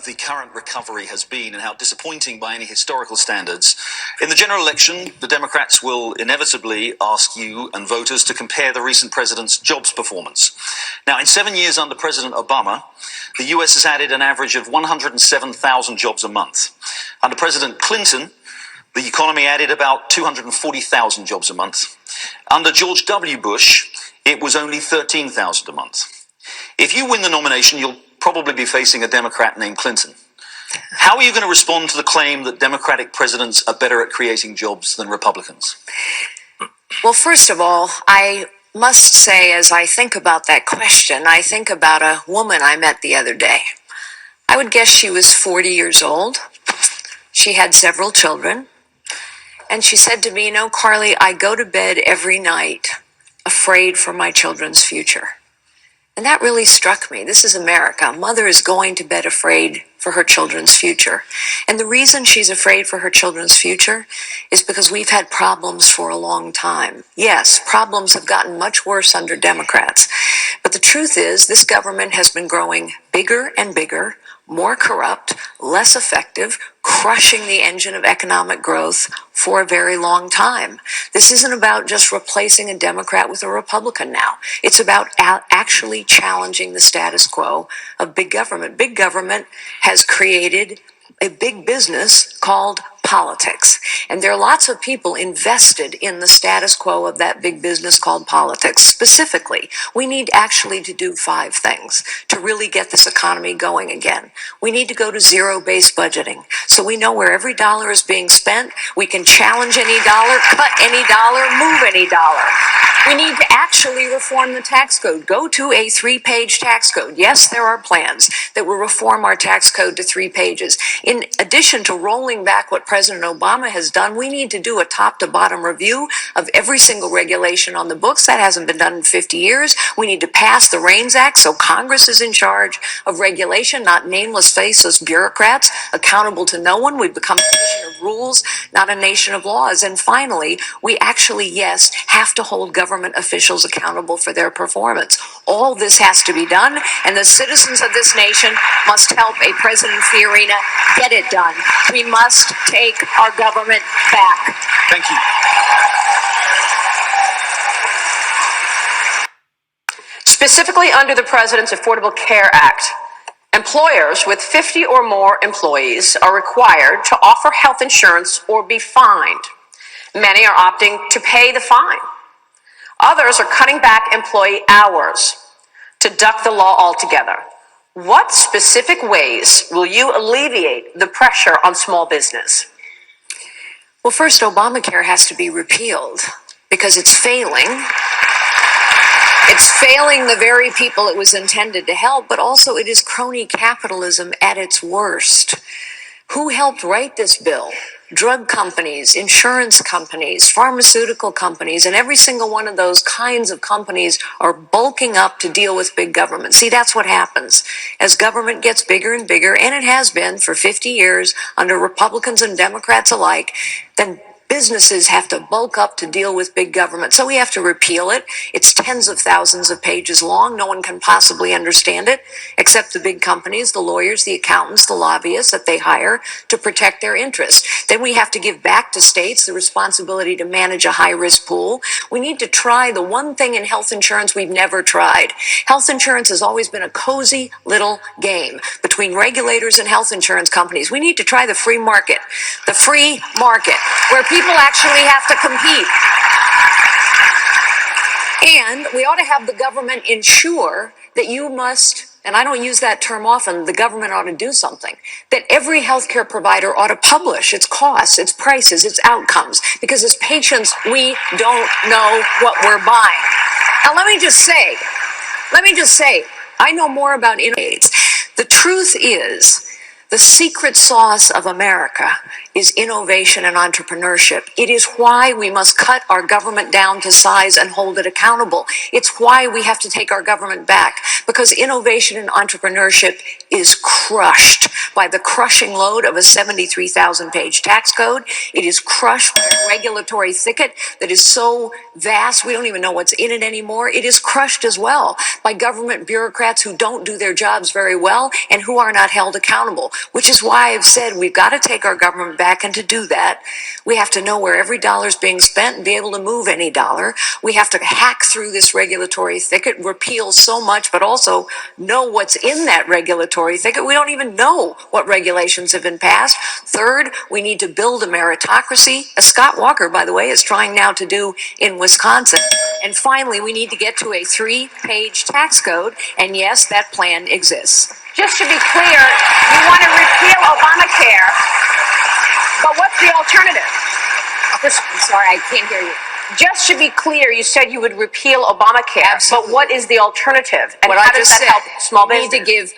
the current recovery has been and how disappointing by any historical standards. In the general election, the Democrats will inevitably ask you and voters to compare the recent president's jobs performance. Now, in 7 years under President Obama, the US has added an average of 107,000 jobs a month. Under President Clinton, the economy added about 240,000 jobs a month. Under George W. Bush, it was only 13,000 a month. If you win the nomination, you'll probably be facing a Democrat named Clinton. How are you going to respond to the claim that Democratic presidents are better at creating jobs than Republicans? Well, first of all, I must say, as I think about that question, I think about a woman I met the other day. I would guess she was 40 years old. She had several children. And she said to me, "You know, Carly, I go to bed every night afraid for my children's future." And that really struck me. This is America. A mother is going to bed afraid for her children's future. And the reason she's afraid for her children's future is because we've had problems for a long time. Yes, problems have gotten much worse under Democrats. But the truth is, this government has been growing bigger and bigger, more corrupt, less effective, crushing the engine of economic growth for a very long time. This isn't about just replacing a Democrat with a Republican now. It's about actually challenging the status quo of big government. Big government has created a big business called politics. And there are lots of people invested in the status quo of that big business called politics. Specifically, we need actually to do 5 things to really get this economy going again. We need to go to zero-based budgeting, so we know where every dollar is being spent. We can challenge any dollar, cut any dollar, move any dollar. We need to actually reform the tax code. Go to a 3-page tax code. Yes, there are plans that will reform our tax code to 3 pages. In addition to rolling back what President Obama has done, we need to do a top-to-bottom review of every single regulation on the books. That hasn't been done in 50 years. We need to pass the REINS Act so Congress is in charge of regulation, not nameless, faceless bureaucrats accountable to no one. We've become a nation of rules, not a nation of laws. And finally, we actually, yes, have to hold government officials accountable for their performance. All this has to be done, and the citizens of this nation must help a President Fiorina get it done. We must take our government back. Thank you. Specifically under the President's Affordable Care Act, employers with 50 or more employees are required to offer health insurance or be fined. Many are opting to pay the fine. Others are cutting back employee hours to duck the law altogether. What specific ways will you alleviate the pressure on small business? Well, first, Obamacare has to be repealed because it's failing. It's failing the very people it was intended to help, but also it is crony capitalism at its worst. Who helped write this bill? Drug companies, insurance companies, pharmaceutical companies, and every single one of those kinds of companies are bulking up to deal with big government. See, that's what happens. As government gets bigger and bigger, and it has been for 50 years under Republicans and Democrats alike, then businesses have to bulk up to deal with big government. So we have to repeal it. It's tens of thousands of pages long. No one can possibly understand it except the big companies, the lawyers, the accountants, the lobbyists that they hire to protect their interests. Then we have to give back to states the responsibility to manage a high-risk pool. We need to try the one thing in health insurance we've never tried. Health insurance has always been a cozy little game between regulators and health insurance companies. We need to try the free market where people actually have to compete. And we ought to have the government ensure that you must, and I don't use that term often, the government ought to do something, that every healthcare provider ought to publish its costs, its prices, its outcomes, because as patients, we don't know what we're buying. Now, let me just say, I know more about AIDS. The truth is, the secret sauce of America is innovation and entrepreneurship. It is why we must cut our government down to size and hold it accountable. It's why we have to take our government back, because innovation and entrepreneurship is crushed by the crushing load of a 73,000-page tax code. It is crushed by a regulatory thicket that is so vast we don't even know what's in it anymore. It is crushed as well by government bureaucrats who don't do their jobs very well and who are not held accountable, which is why I've said we've got to take our government back, and to do that, we have to know where every dollar is being spent and be able to move any dollar. We have to hack through this regulatory thicket, repeal so much, but also know what's in that regulatory thicket. We don't even know what regulations have been passed. Third, we need to build a meritocracy, as Scott Walker, by the way, is trying now to do in Wisconsin. And finally, we need to get to a 3-page tax code, and yes, that plan exists. Just to be clear, you want to repeal Obamacare, but what's the alternative? I'm sorry, I can't hear you. Just to be clear, you said you would repeal Obamacare, Absolutely. but what is the alternative? And What how I does just that said, help small we business? need to give,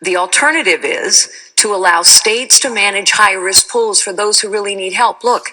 the alternative is to allow states to manage high-risk pools for those who really need help. Look,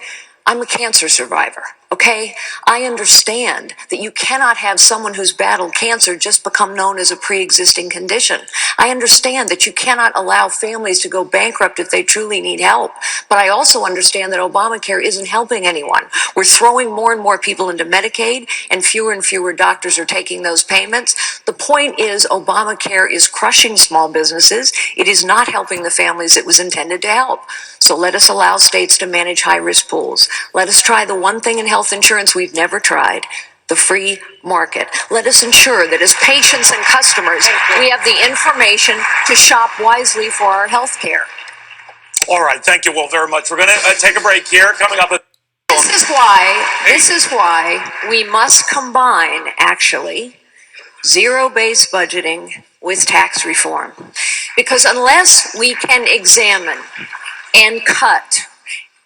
I'm a cancer survivor, okay? I understand that you cannot have someone who's battled cancer just become known as a pre-existing condition. I understand that you cannot allow families to go bankrupt if they truly need help. But I also understand that Obamacare isn't helping anyone. We're throwing more and more people into Medicaid, and fewer doctors are taking those payments. The point is, Obamacare is crushing small businesses. It is not helping the families it was intended to help. So let us allow states to manage high-risk pools. Let us try the one thing in health insurance we've never tried: the free market. Let us ensure that as patients and customers, we have the information to shop wisely for our health care. All right, thank you all very much. We're going to take a break here. Coming up. This is why we must combine, actually, zero-based budgeting with tax reform. Because unless we can examine and cut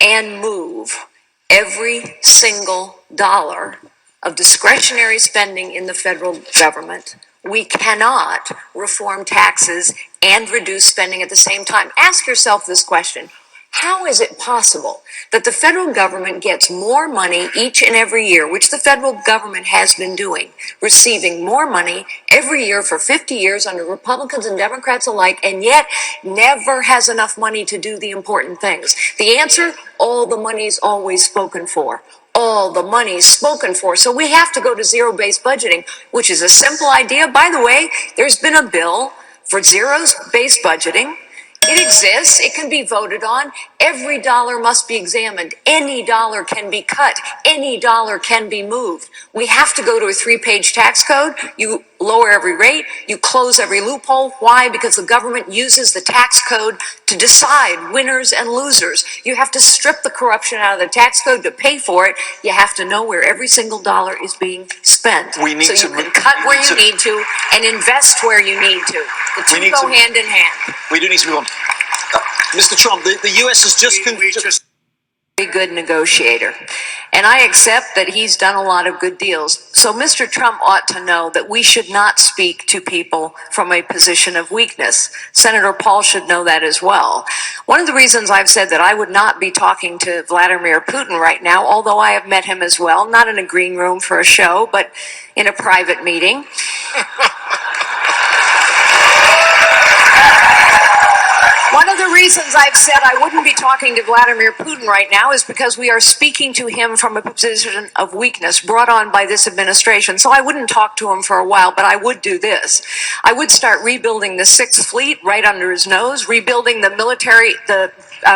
and move every single dollar of discretionary spending in the federal government, we cannot reform taxes and reduce spending at the same time. Ask yourself this question: how is it possible that the federal government gets more money each and every year, which the federal government has been doing, receiving more money every year for 50 years under Republicans and Democrats alike, and yet never has enough money to do the important things? The answer: all the money's always spoken for. All the money's spoken for. So we have to go to zero-based budgeting, which is a simple idea. By the way, there's been a bill for zero-based budgeting. It exists. It can be voted on. Every dollar must be examined. Any dollar can be cut. Any dollar can be moved. We have to go to a 3-page tax code. You lower every rate. You close every loophole. Why? Because the government uses the tax code to decide winners and losers. You have to strip the corruption out of the tax code to pay for it. You have to know where every single dollar is being spent. We need so to you can cut where you need to and invest where you need to. The two go hand in hand. We do need to move on. Mr. Trump, the U.S. has just... A good negotiator. And I accept that he's done a lot of good deals. So Mr. Trump ought to know that we should not speak to people from a position of weakness. Senator Paul should know that as well. One of the reasons I've said that I would not be talking to Vladimir Putin right now, although I have met him as well, not in a green room for a show, but in a private meeting. One of the reasons I've said I wouldn't be talking to Vladimir Putin right now is because we are speaking to him from a position of weakness brought on by this administration. So I wouldn't talk to him for a while, but I would do this. I would start rebuilding the Sixth Fleet right under his nose, rebuilding the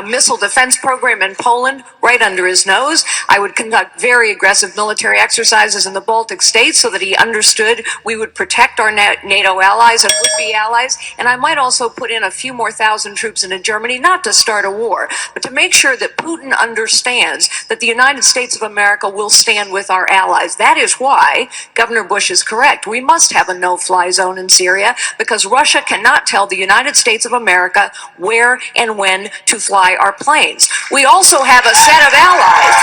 missile defense program in Poland right under his nose. I would conduct very aggressive military exercises in the Baltic states so that he understood we would protect our NATO allies and would-be allies. And I might also put in a few more thousand troops into Germany, not to start a war, but to make sure that Putin understands that the United States of America will stand with our allies. That is why Governor Bush is correct. We must have a no-fly zone in Syria, because Russia cannot tell the United States of America where and when to fly our planes. We also have a set of allies.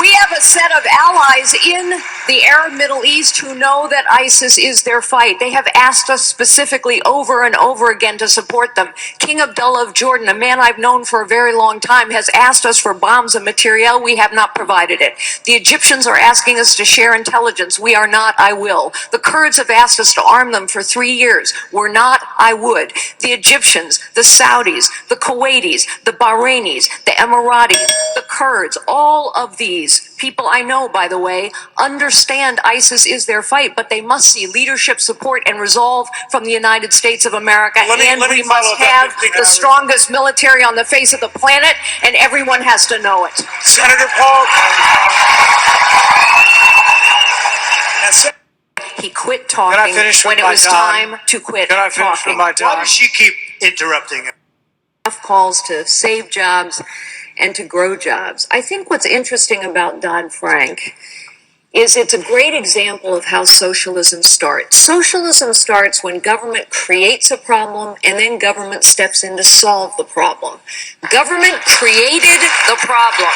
We have a set of allies in the Arab Middle East who know that ISIS is their fight. They have asked us specifically over and over again to support them. King Abdullah of Jordan, a man I've known for a very long time, has asked us for bombs and materiel. We have not provided it. The Egyptians are asking us to share intelligence. We are not. I will. The Kurds have asked us to arm them for 3 years. We're not. I would. The Egyptians, the Saudis, the Kuwaitis, the Bahrainis, the Emiratis, the Kurds, all of these people I know, by the way, understand ISIS is their fight, but they must see leadership, support, and resolve from the United States of America. And we must have the strongest military on the face of the planet, and everyone has to know it. Senator Paul. He quit talking when it was time to quit Can I finish talking. with my time? Why does she keep interrupting him? Calls to save jobs and to grow jobs. I think what's interesting about Dodd-Frank is it's a great example of how socialism starts. Socialism starts when government creates a problem and then government steps in to solve the problem. Government created the problem.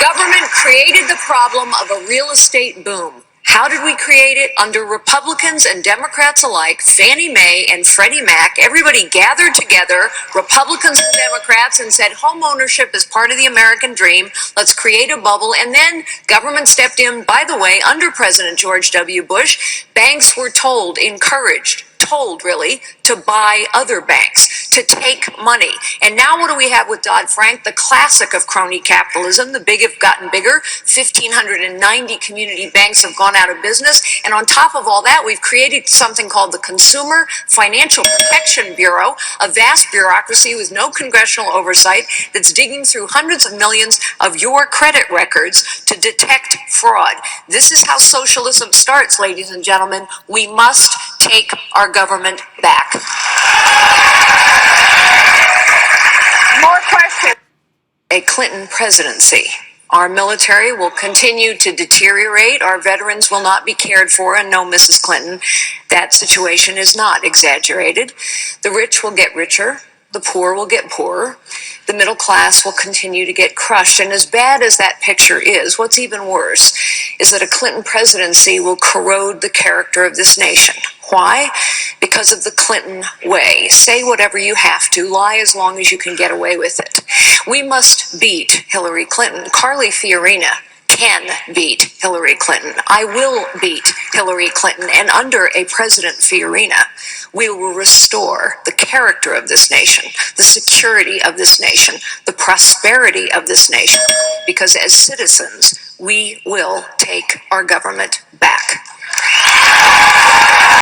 Government created the problem of a real estate boom. How did we create it? Under Republicans and Democrats alike, Fannie Mae and Freddie Mac, everybody gathered together, Republicans and Democrats, and said home ownership is part of the American dream. Let's create a bubble. And then government stepped in. By the way, under President George W. Bush, banks were encouraged, really, to buy other banks, to take money. And now what do we have with Dodd-Frank? The classic of crony capitalism. The big have gotten bigger. 1,590 community banks have gone out of business. And on top of all that, we've created something called the Consumer Financial Protection Bureau, a vast bureaucracy with no congressional oversight that's digging through hundreds of millions of your credit records to detect fraud. This is how socialism starts, ladies and gentlemen. We must take our government back. More questions. A Clinton presidency. Our military will continue to deteriorate. Our veterans will not be cared for. And no, Mrs. Clinton, that situation is not exaggerated. The rich will get richer. The poor will get poorer. The middle class will continue to get crushed. And as bad as that picture is, what's even worse is that a Clinton presidency will corrode the character of this nation. Why? Because of the Clinton way. Say whatever you have to, lie as long as you can get away with it. We must beat Hillary Clinton. Carly Fiorina can beat Hillary Clinton. I will beat Hillary Clinton. And under a President Fiorina, we will restore the character of this nation, the security of this nation, the prosperity of this nation, because as citizens, we will take our government back.